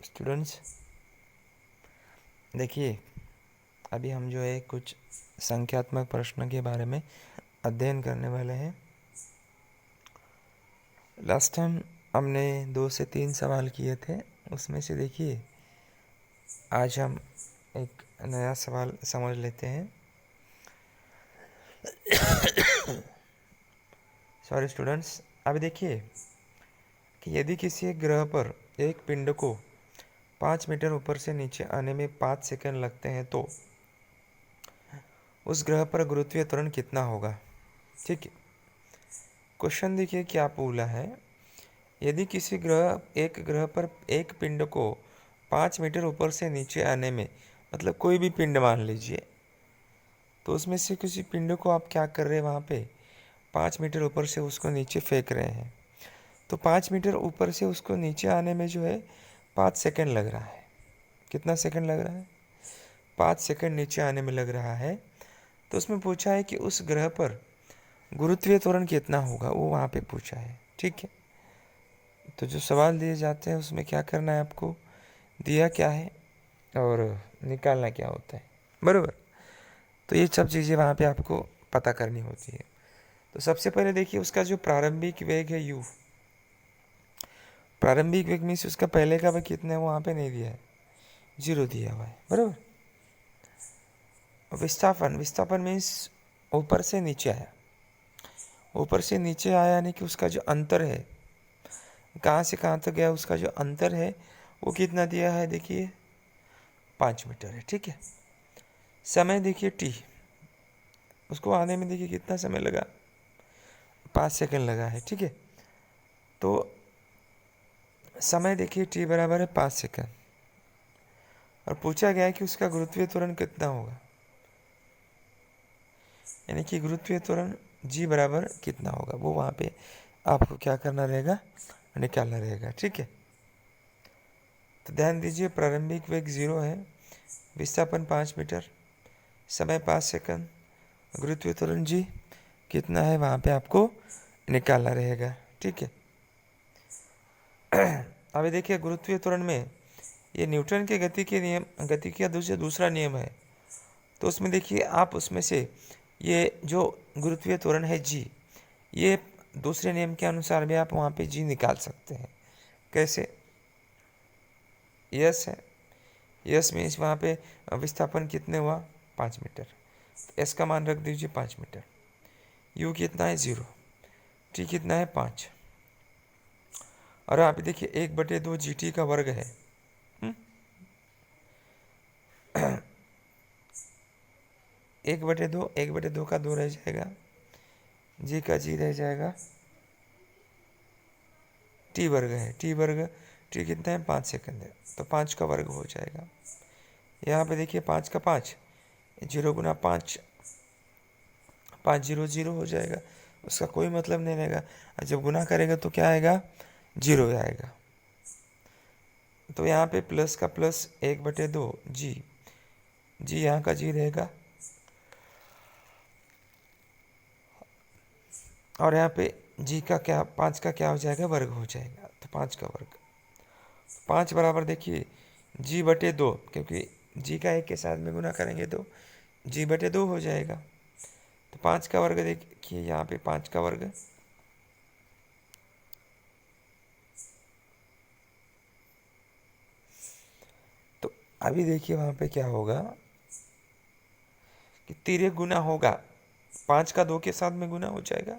Students देखिए, अभी हम जो है कुछ संख्यात्मक प्रश्न के बारे में अध्ययन करने वाले हैं। लास्ट टाइम हमने 2 से 3 सवाल किए थे, उसमें से देखिए आज हम एक नया सवाल समझ लेते हैं। सॉरी स्टूडेंट्स, अभी देखिए कि यदि किसी एक ग्रह पर एक पिंड को 5 मीटर ऊपर से नीचे आने में 5 सेकंड लगते हैं तो उस ग्रह पर गुरुत्वीय त्वरण कितना होगा। ठीक है, क्वेश्चन देखिए क्या बोला है। यदि किसी ग्रह पर एक पिंड को 5 मीटर ऊपर से नीचे आने में, मतलब कोई भी पिंड मान लीजिए, तो उसमें से किसी पिंड को आप क्या कर रहे हैं, वहाँ पे 5 मीटर ऊपर से उसको नीचे फेंक रहे हैं। तो 5 मीटर ऊपर से उसको नीचे आने में जो है 5 सेकंड लग रहा है। कितना सेकंड लग रहा है? 5 सेकंड नीचे आने में लग रहा है। तो उसमें पूछा है कि उस ग्रह पर गुरुत्वीय त्वरण कितना होगा, वो वहाँ पे पूछा है। ठीक है, तो जो सवाल दिए जाते हैं उसमें क्या करना है, आपको दिया क्या है और निकालना क्या होता है, बराबर। तो ये सब चीज़ें वहाँ पे आपको पता करनी होती है। तो सबसे पहले देखिए उसका जो प्रारंभिक वेग है u, प्रारंभिक वेग मीन्स उसका पहले का वेग कितना है, वहाँ पे नहीं दिया है, 0 दिया हुआ है, बराबर। विस्थापन मीन्स ऊपर से नीचे आया, ऊपर से नीचे आया यानी कि उसका जो अंतर है, कहाँ से कहाँ तक गया, उसका जो अंतर है वो कितना दिया है, देखिए 5 मीटर है। ठीक है, समय देखिए t, उसको आने में देखिए कितना समय लगा, 5 सेकंड लगा है। ठीक है, तो समय देखिए t बराबर है 5 सेकंड और पूछा गया है कि उसका गुरुत्वीय त्वरण कितना होगा, यानी कि गुरुत्वीय त्वरण g बराबर कितना होगा, वो वहाँ पे आपको क्या करना रहेगा, निकालना रहेगा। ठीक है, तो ध्यान दीजिए प्रारंभिक वेग 0 है, विस्थापन 5 मीटर, समय 5 सेकंड, गुरुत्वीय त्वरण g कितना है वहाँ पे आपको निकालना रहेगा। ठीक है, अभी देखिए गुरुत्वीय त्वरण में ये न्यूटन के गति का दूसरा नियम है। तो उसमें देखिए आप उसमें से ये जो गुरुत्वीय त्वरण है g, ये दूसरे नियम के अनुसार भी आप वहाँ पे g निकाल सकते हैं। कैसे? यस है, यस मीन्स वहाँ पे विस्थापन कितने हुआ, 5 मीटर, एस का मान रख दीजिए 5 मीटर, यू कितना है 0, टी कितना है 5, और आप देखिए 1/2 GT का वर्ग है। 1/2 का 2 रह जाएगा, जी का जी रह जाएगा, टी वर्ग है, टी कितना है 5 सेकंड है, तो 5 का वर्ग हो जाएगा। यहाँ पे देखिए 5 का 5, 0 गुना 5, 5 0 0 हो जाएगा, उसका कोई मतलब नहीं रहेगा। जब गुना करेगा तो क्या आएगा, 0 आएगा। तो यहाँ पे प्लस का प्लस 1/2 जी, यहाँ का जी रहेगा, और यहाँ पे जी का क्या, 5 का क्या हो जाएगा, वर्ग हो जाएगा, तो 5 का वर्ग, 5 बराबर देखिए g/2, क्योंकि जी का 1 के साथ में गुना करेंगे तो g/2 हो जाएगा। तो 5 का वर्ग देखिए यहाँ पे 5 का वर्ग, तो अभी देखिए वहाँ पे क्या होगा कि तिर्यक गुना होगा, 5 का 2 के साथ में गुना हो जाएगा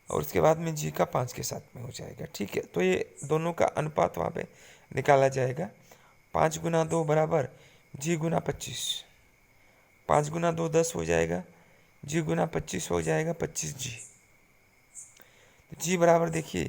और उसके बाद में जी का 5 के साथ में हो जाएगा। ठीक है, तो ये दोनों का अनुपात वहाँ पे निकाला जाएगा। 5 गुना 2 बराबर जी गुना 25, 5 गुना 2 10 हो जाएगा, जी गुना 25 हो जाएगा 25 जी। जी बराबर देखिए,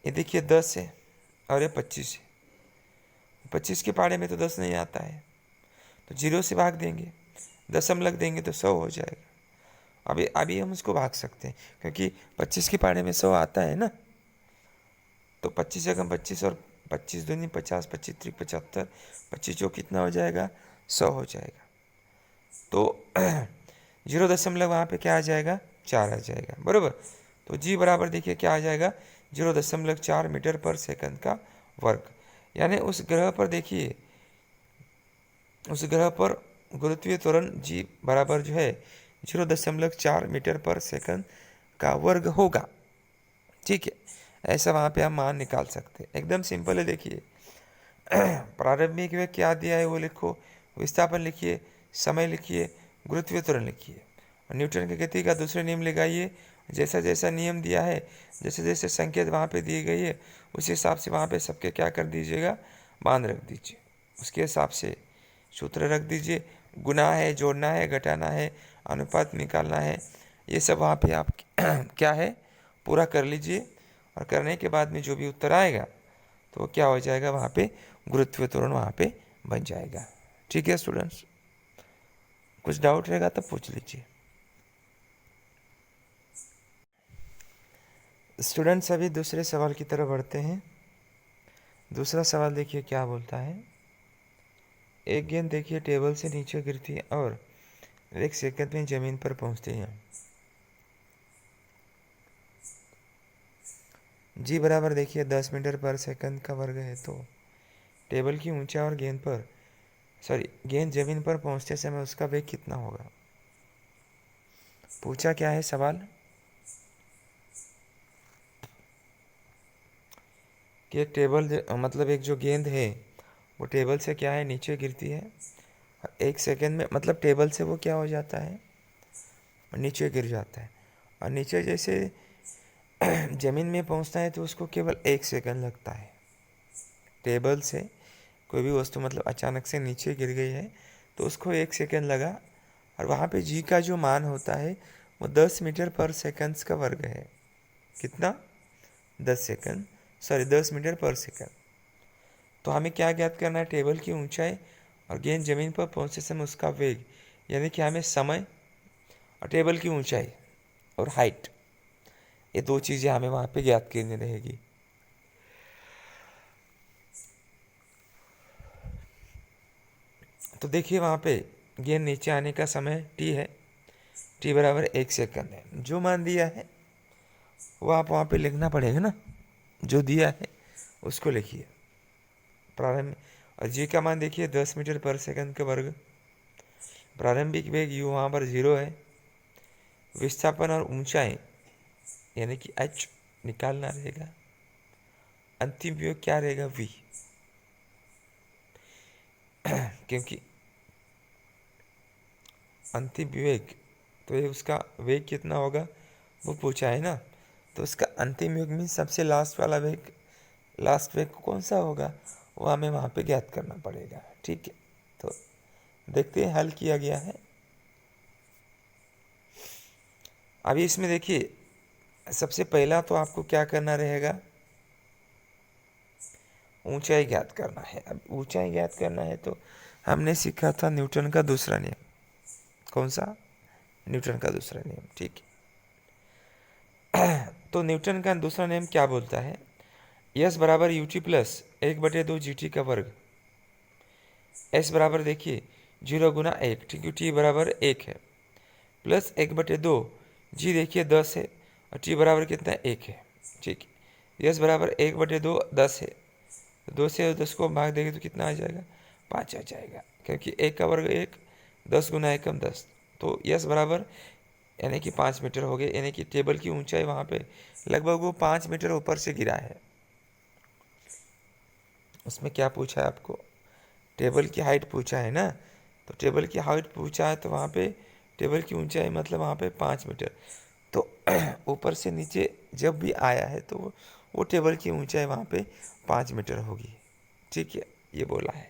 ये देखिए 10 है और ये 25 है, 25 के पाड़े में तो 10 नहीं आता है, तो 0 से भाग देंगे, दशमलव देंगे तो 100 हो जाएगा। अभी हम उसको भाग सकते हैं क्योंकि 25 के पाड़े में 100 आता है ना, तो 25 जगह 25 और 25 दूनी 50, 25 त्रिक 75, 25 जो कितना हो जाएगा, 100 हो जाएगा। तो 0 वहाँ पे क्या आ जाएगा, 4 आ जाएगा, बराबर। तो जी बराबर देखिए क्या आ जाएगा, 0.4 मीटर पर सेकंड का वर्ग। यानी उस ग्रह पर देखिए, उस ग्रह पर गुरुत्वीय त्वरण जी बराबर जो है 0.4 मीटर पर सेकंड का वर्ग होगा। ठीक है, ऐसा वहाँ पे आप मान निकाल सकते हैं। एकदम सिंपल है। देखिए प्रारंभिक वेग क्या दिया है वो लिखो, विस्थापन लिखिए, समय लिखिए, गुरुत्वीय त्वरण लिखिए, और न्यूटन की गति का दूसरे नियम लगाइए। जैसा जैसा नियम दिया है, जैसे जैसे संकेत वहाँ पे दिए गई है, उस हिसाब से वहाँ पे सबके क्या कर दीजिएगा, मान रख दीजिए। उसके हिसाब से सूत्र रख दीजिए। गुना है, जोड़ना है, घटाना है, अनुपात निकालना है, ये सब वहाँ पे आप क्या है पूरा कर लीजिए। और करने के बाद में जो भी उत्तर आएगा तो क्या हो जाएगा, वहाँ पे गुरुत्वीय त्वरण वहाँ पे बन जाएगा। ठीक है स्टूडेंट्स, कुछ डाउट रहेगा तो पूछ लीजिए। स्टूडेंट्स अभी दूसरे सवाल की तरफ बढ़ते हैं। दूसरा सवाल देखिए क्या बोलता है। एक गेंद देखिए टेबल से नीचे गिरती है और 1 सेकंड में ज़मीन पर पहुंचती है। जी बराबर देखिए 10 मीटर पर सेकंड का वर्ग है, तो टेबल की ऊंचाई और गेंद जमीन पर पहुंचते समय उसका वेग कितना होगा। पूछा क्या है सवाल कि एक मतलब एक जो गेंद है वो टेबल से क्या है नीचे गिरती है, 1 सेकंड में मतलब टेबल से वो क्या हो जाता है, नीचे गिर जाता है। और नीचे जैसे ज़मीन में पहुंचता है तो उसको केवल 1 सेकंड लगता है। टेबल से कोई भी वस्तु मतलब अचानक से नीचे गिर गई है तो उसको 1 सेकंड लगा, और वहाँ पे जी का जो मान होता है वो 10 मीटर पर सेकंड्स का वर्ग है। कितना, 10 मीटर पर सेकंड। तो हमें क्या ज्ञात करना है, टेबल की ऊंचाई और गेंद जमीन पर पहुंचते समय उसका वेग, यानी कि हमें समय और टेबल की ऊंचाई और हाइट, ये दो चीज़ें हमें वहाँ पे ज्ञात करनी रहेगी। तो देखिए वहाँ पे गेंद नीचे आने का समय t है, t बराबर 1 सेकंड है। जो मान दिया है वो आप वहाँ पे लिखना पड़ेगा ना, जो दिया है उसको लिखिए। प्रारंभ और जी का मान देखिए 10 मीटर पर सेकंड का वर्ग। प्रारंभिक वेग u वहाँ पर 0 है। विस्थापन और ऊंचाई यानी कि h निकालना रहेगा। अंतिम वेग क्या रहेगा, v, क्योंकि अंतिम वेग तो ये उसका वेग कितना होगा वो पूछा है ना, तो उसका अंतिम वेग में सबसे लास्ट वाला वेग, लास्ट वेग कौन सा होगा वो हमें वहाँ पे ज्ञात करना पड़ेगा। ठीक है, तो देखते हैं हल किया गया है। अभी इसमें देखिए सबसे पहला तो आपको क्या करना रहेगा, ऊंचाई ज्ञात करना है। अब ऊंचाई ज्ञात करना है तो हमने सीखा था न्यूटन का दूसरा नियम। कौन सा, न्यूटन का दूसरा नियम। ठीक है, तो न्यूटन का दूसरा नियम क्या बोलता है, यस बराबर U T plus 1/2 G T का वर्ग। एस बराबर देखिए 0 × 1, ठीक है, टी बराबर 1 है, प्लस 1/2 जी देखिए 10 है, और टी बराबर कितना है, 1 है। ठीक है, यस बराबर 1/2 10 है, 2 से 10 को भाग देंगे तो कितना आ जाएगा, 5 आ जाएगा, क्योंकि 1 का वर्ग 1, 10 × 1 = 10। तो यस बराबर यानी कि 5 मीटर हो गए, यानी कि टेबल की ऊंचाई वहाँ पे लगभग वो 5 मीटर ऊपर से गिरा है। उसमें क्या पूछा है आपको, टेबल की हाइट पूछा है ना, तो टेबल की हाइट पूछा है तो वहाँ पे टेबल की ऊंचाई मतलब वहाँ पे 5 मीटर। तो ऊपर से नीचे जब भी आया है तो वो टेबल की ऊंचाई वहाँ पे 5 मीटर होगी। ठीक है, ये बोला है।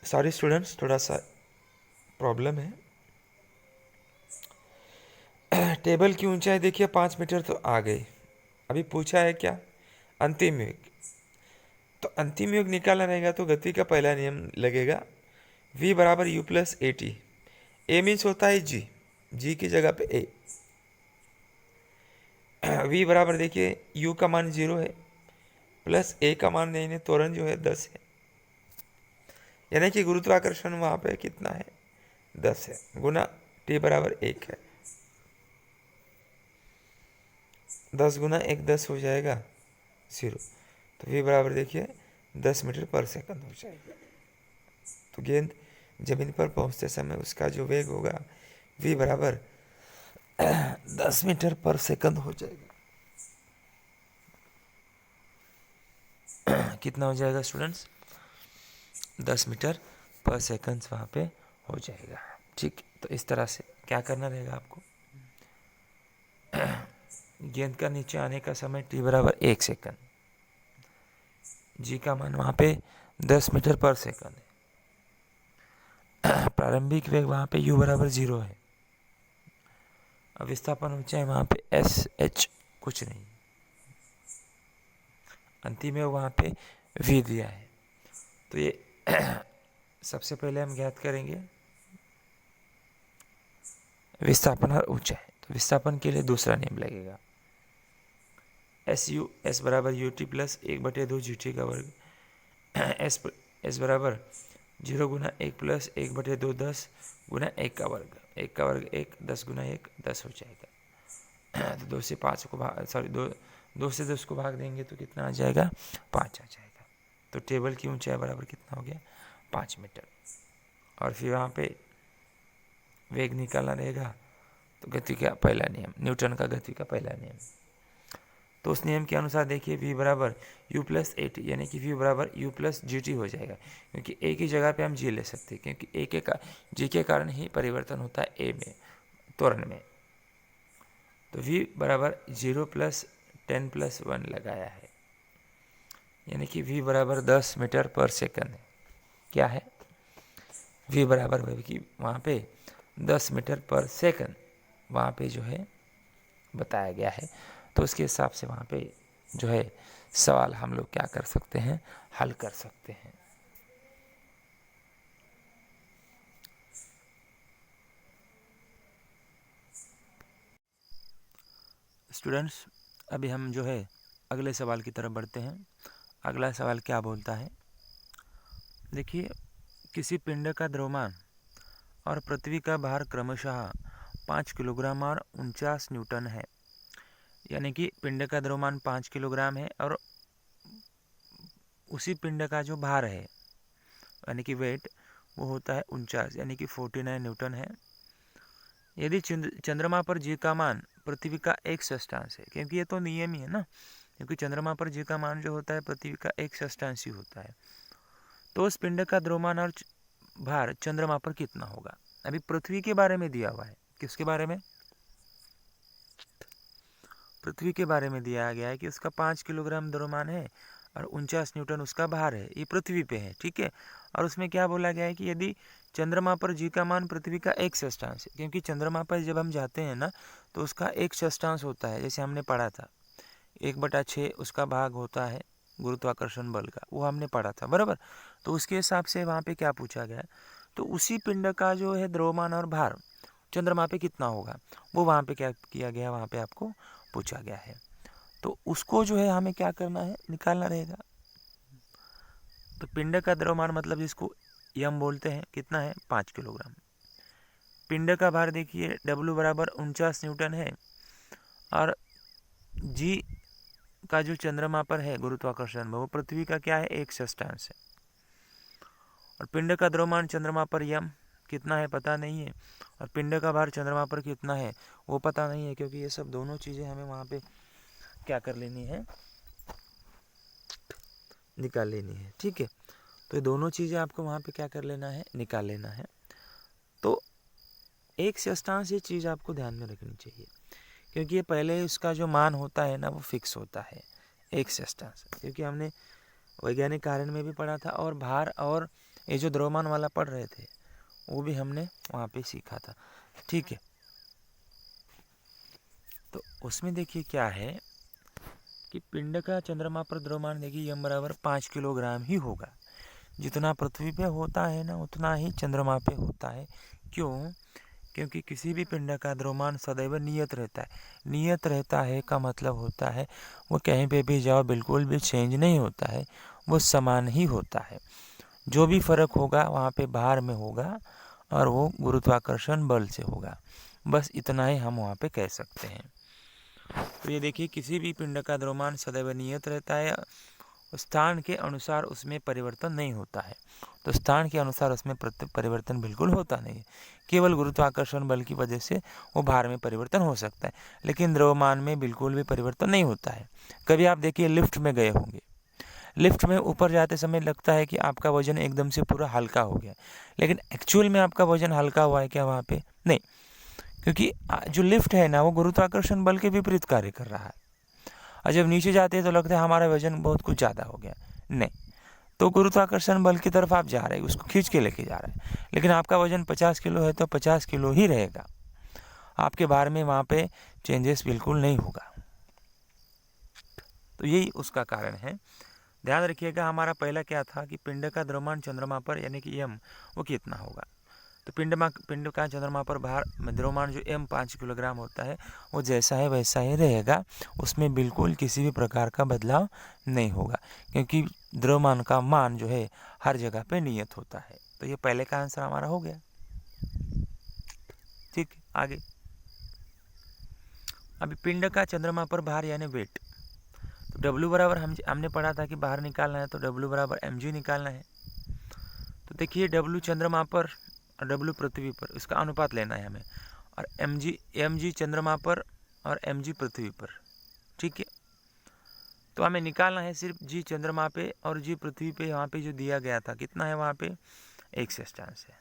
सॉरी स्टूडेंट्स, थोड़ा सा प्रॉब्लम है। टेबल की ऊंचाई देखिए 5 मीटर तो आ गई। अभी पूछा है क्या, अंतिम वेग। तो अंतिम वेग निकालना रहेगा तो गति का पहला नियम लगेगा, v बराबर u plus A T. A means होता है जी, जी की जगह पे ए। v बराबर देखिए u का मान 0 है, प्लस ए का मान नहीं है, त्वरण जो है 10 है, यानी कि गुरुत्वाकर्षण वहाँ पे कितना है, 10 है, गुना t बराबर 1 है। 10 गुना 1 10 हो जाएगा 0। तो v बराबर देखिए 10 मीटर पर सेकंड हो जाएगा। तो गेंद जमीन पर पहुंचते समय उसका जो वेग होगा v बराबर 10 मीटर पर सेकंड हो जाएगा। कितना हो जाएगा स्टूडेंट्स? 10 मीटर पर सेकंड वहाँ पे हो जाएगा। ठीक, तो इस तरह से क्या करना रहेगा आपको, गेंद का नीचे आने का समय t बराबर 1 सेकंड, जी का मान वहाँ पे 10 मीटर पर सेकंड है, प्रारंभिक वेग वहाँ पे u बराबर 0 है, अब विस्थापन ऊंचाई वहाँ पे एस एच कुछ नहीं, अंतिम में वहाँ पे v दिया है। तो ये सबसे पहले हम ज्ञात करेंगे विस्थापन और ऊंचाई। तो विस्थापन के लिए दूसरा नियम लगेगा, एस बराबर U T plus 1/2 G T का वर्ग, एस बराबर 0 गुना 1 प्लस 1/2 10 गुना 1 का वर्ग, 1 का वर्ग 1, 10 गुना 1 10 हो जाएगा। तो 2 से 5 को भाग, सॉरी 2 से 10 को भाग देंगे तो कितना आ जाएगा? 5 आ जाएगा। तो टेबल की ऊंचाई बराबर कितना हो गया? 5 मीटर। और फिर वहाँ पे वेग निकालना रहेगा। तो गति का पहला नियम, न्यूटन का गति का पहला नियम, तो उस नियम के अनुसार देखिए v बराबर u प्लस ए टी, यानी कि v बराबर u प्लस जी टी हो जाएगा, क्योंकि a की जगह पे हम g ले सकते हैं, क्योंकि a के g के कारण ही परिवर्तन होता है a में, त्वरण में। तो v बराबर 0 प्लस 10 प्लस 1 लगाया है, यानी कि v बराबर 10 मीटर पर सेकंड है। क्या है? v बराबर वहाँ पे 10 मीटर पर सेकंड वहाँ पे जो है बताया गया है। तो उसके हिसाब से वहाँ पे जो है सवाल हम लोग क्या कर सकते हैं, हल कर सकते हैं। स्टूडेंट्स, अभी हम जो है अगले सवाल की तरफ बढ़ते हैं। अगला सवाल क्या बोलता है, देखिए, किसी पिंड का द्रव्यमान और पृथ्वी का भार क्रमशः 5 किलोग्राम और 49 न्यूटन है। यानी कि पिंड का द्रव्यमान 5 किलोग्राम है और उसी पिंड का जो भार है यानी कि वेट वो होता है 49, यानी कि 49 न्यूटन है। यदि चंद्रमा पर जी का मान पृथ्वी का 1/6 है, क्योंकि ये तो नियम ही है ना, क्योंकि चंद्रमा पर जी का मान जो होता है पृथ्वी का 1/6 ही होता है, तो उस पिंड का द्रव्यमान और भार चंद्रमा पर कितना होगा? अभी पृथ्वी के बारे में दिया हुआ है। किसके बारे में? पृथ्वी के बारे में दिया गया है कि उसका 5 किलोग्राम द्रव्यमान है और 49 न्यूटन उसका भार है। ये पृथ्वी पे है, ठीक है। और उसमें क्या बोला गया है कि यदि चंद्रमा पर जी का मान पृथ्वी का 1/6 है, क्योंकि चंद्रमा पर जब हम जाते हैं ना तो उसका 1/6 होता है, जैसे हमने पढ़ा था 1/6 उसका भाग होता है गुरुत्वाकर्षण बल का, वो हमने पढ़ा था बराबर। तो उसके हिसाब से वहाँ पे क्या पूछा गया, तो उसी पिंड का जो है द्रव्यमान और भार चंद्रमा पे कितना होगा वो वहाँ पे क्या किया गया, वहाँ पे आपको पूछा गया है। तो उसको जो है हमें क्या करना है, निकालना रहेगा। तो पिंड का द्रव्यमान मतलब जिसको यम बोलते हैं कितना है? 5 किलोग्राम। पिंड का भार देखिए W बराबर 49 न्यूटन है और जी का जो चंद्रमा पर है गुरुत्वाकर्षण वो पृथ्वी का क्या है? 1/6 है। और पिंड का द्रव्यमान चंद्रमा पर यम कितना है पता नहीं है, और पिंड का भार चंद्रमा पर कितना है वो पता नहीं है, क्योंकि ये सब दोनों चीज़ें हमें वहाँ पे क्या कर लेनी है, निकाल लेनी है, ठीक है। तो ये दोनों चीज़ें आपको वहाँ पे क्या कर लेना है, निकाल लेना है। तो 1/6 ये चीज़ आपको ध्यान में रखनी चाहिए, क्योंकि ये पहले इसका जो मान होता है ना वो फिक्स होता है 1/6, क्योंकि हमने वैज्ञानिक कारण में भी पढ़ा था और भार और ये जो द्रव्यमान वाला पढ़ रहे थे वो भी हमने वहाँ पे सीखा था, ठीक है। तो उसमें देखिए क्या है कि पिंड का चंद्रमा पर द्रव्यमान देखिए यम बराबर 5 किलोग्राम ही होगा। जितना पृथ्वी पे होता है ना उतना ही चंद्रमा पे होता है। क्यों? क्योंकि किसी भी पिंड का द्रव्यमान सदैव नियत रहता है। नियत रहता है का मतलब होता है वो कहीं पे भी जाओ बिल्कुल भी चेंज नहीं होता है, वो समान ही होता है। जो भी फर्क होगा वहाँ पे भार में होगा और वो गुरुत्वाकर्षण बल से होगा। बस इतना ही हम वहाँ पे कह सकते हैं। तो ये देखिए, किसी भी पिंड का द्रव्यमान सदैव नियत रहता है, स्थान के अनुसार उसमें परिवर्तन नहीं होता है। तो स्थान के अनुसार उसमें परिवर्तन बिल्कुल होता नहीं है। केवल गुरुत्वाकर्षण बल की वजह से वो भार में परिवर्तन हो सकता है, लेकिन द्रव्यमान में बिल्कुल भी परिवर्तन नहीं होता है। कभी आप देखिए लिफ्ट में गए होंगे, लिफ्ट में ऊपर जाते समय लगता है कि आपका वजन एकदम से पूरा हल्का हो गया, लेकिन एक्चुअल में आपका वजन हल्का हुआ है क्या वहाँ पे? नहीं, क्योंकि जो लिफ्ट है ना, वो गुरुत्वाकर्षण बल के विपरीत कार्य कर रहा है। और जब नीचे जाते हैं तो लगता है हमारा वजन बहुत कुछ ज़्यादा हो गया। नहीं, तो गुरुत्वाकर्षण बल की तरफ आप जा रहे हैं, उसको खींच के लेके जा रहे हैं, लेकिन आपका वजन 50 किलो है तो 50 किलो ही रहेगा, आपके भार में वहाँ पे चेंजेस बिल्कुल नहीं होगा। तो यही उसका कारण है। ध्यान रखिएगा, हमारा पहला क्या था कि पिंड का द्रव्यमान चंद्रमा पर यानी कि m वो कितना होगा। तो पिंड का चंद्रमा पर भार द्रव्यमान जो m 5 किलोग्राम होता है, वो जैसा है वैसा ही रहेगा, उसमें बिल्कुल किसी भी प्रकार का बदलाव नहीं होगा, क्योंकि द्रव्यमान का मान जो है हर जगह पे नियत होता है। तो ये पहले का आंसर हमारा हो गया। ठीक, आगे। अभी पिंड का चंद्रमा पर भार यानी वेट। तो W बराबर हमने पढ़ा था कि बाहर निकालना है, तो W बराबर mg निकालना है। तो देखिए, W चंद्रमा पर और W पृथ्वी पर, इसका अनुपात लेना है हमें, और mg चंद्रमा पर और mg पृथ्वी पर। ठीक है, तो हमें निकालना है सिर्फ g चंद्रमा पे और g पृथ्वी पे। यहाँ पे जो दिया गया था कितना है, वहाँ पे 1 सेस्टांस है।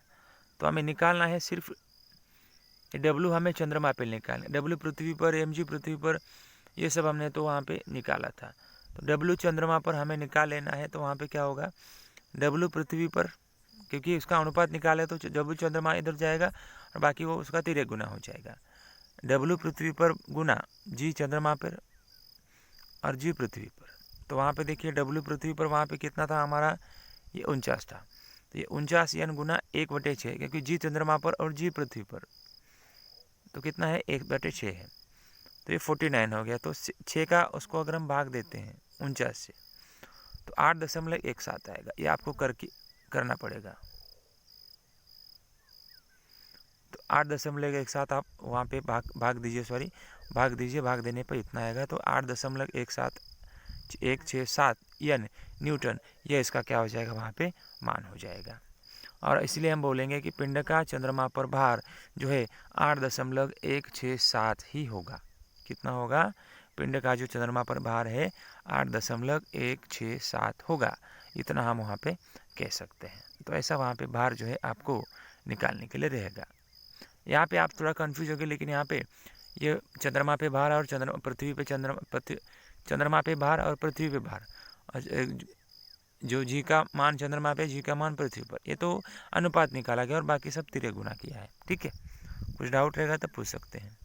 तो हमें निकालना है सिर्फ W, हमें चंद्रमा पे निकालना है। W पृथ्वी पर, mg पृथ्वी पर, ये सब हमने तो वहाँ पे निकाला था। तो W चंद्रमा पर हमें निकाल लेना है, तो वहाँ पे क्या होगा, W पृथ्वी पर, क्योंकि इसका अनुपात निकाले तो W चंद्रमा इधर जाएगा और बाकी वो उसका 3 गुना हो जाएगा। W पृथ्वी पर गुना G चंद्रमा पर और G पृथ्वी पर। तो वहाँ पे देखिए W पृथ्वी पर वहाँ पे कितना था हमारा, ये 49 था। तो ये 49 यानी गुना 1/6, क्योंकि G चंद्रमा पर और G पृथ्वी पर तो कितना है, 1/6 है। तो ये 49 हो गया। तो 6 का उसको अगर हम भाग देते हैं 49 से, तो 8.17 आएगा। ये आपको करना पड़ेगा। तो 8.17 आप वहाँ पे भाग दीजिए, भाग देने पर इतना आएगा। तो 8.167 यानी न्यूटन, ये इसका क्या हो जाएगा, वहाँ पे मान हो जाएगा। और इसलिए हम बोलेंगे कि पिंड का चंद्रमा पर भार जो है 8.167 ही होगा। कितना होगा, पिंड का जो चंद्रमा पर भार है 8.167 होगा। इतना हम वहाँ पे कह सकते हैं। तो ऐसा वहाँ पे भार जो है आपको निकालने के लिए रहेगा। यहाँ पे आप थोड़ा कंफ्यूज हो गए, लेकिन यहाँ पे ये चंद्रमा पे भार और पृथ्वी पे चंद्रमा पे भार और पृथ्वी पे भार, और जो जी का मान चंद्रमा पे, जी का मान पृथ्वी पर, ये तो अनुपात निकाला गया और बाकी सब 3 गुना किया है। ठीक है, कुछ डाउट रहेगा तो पूछ सकते हैं।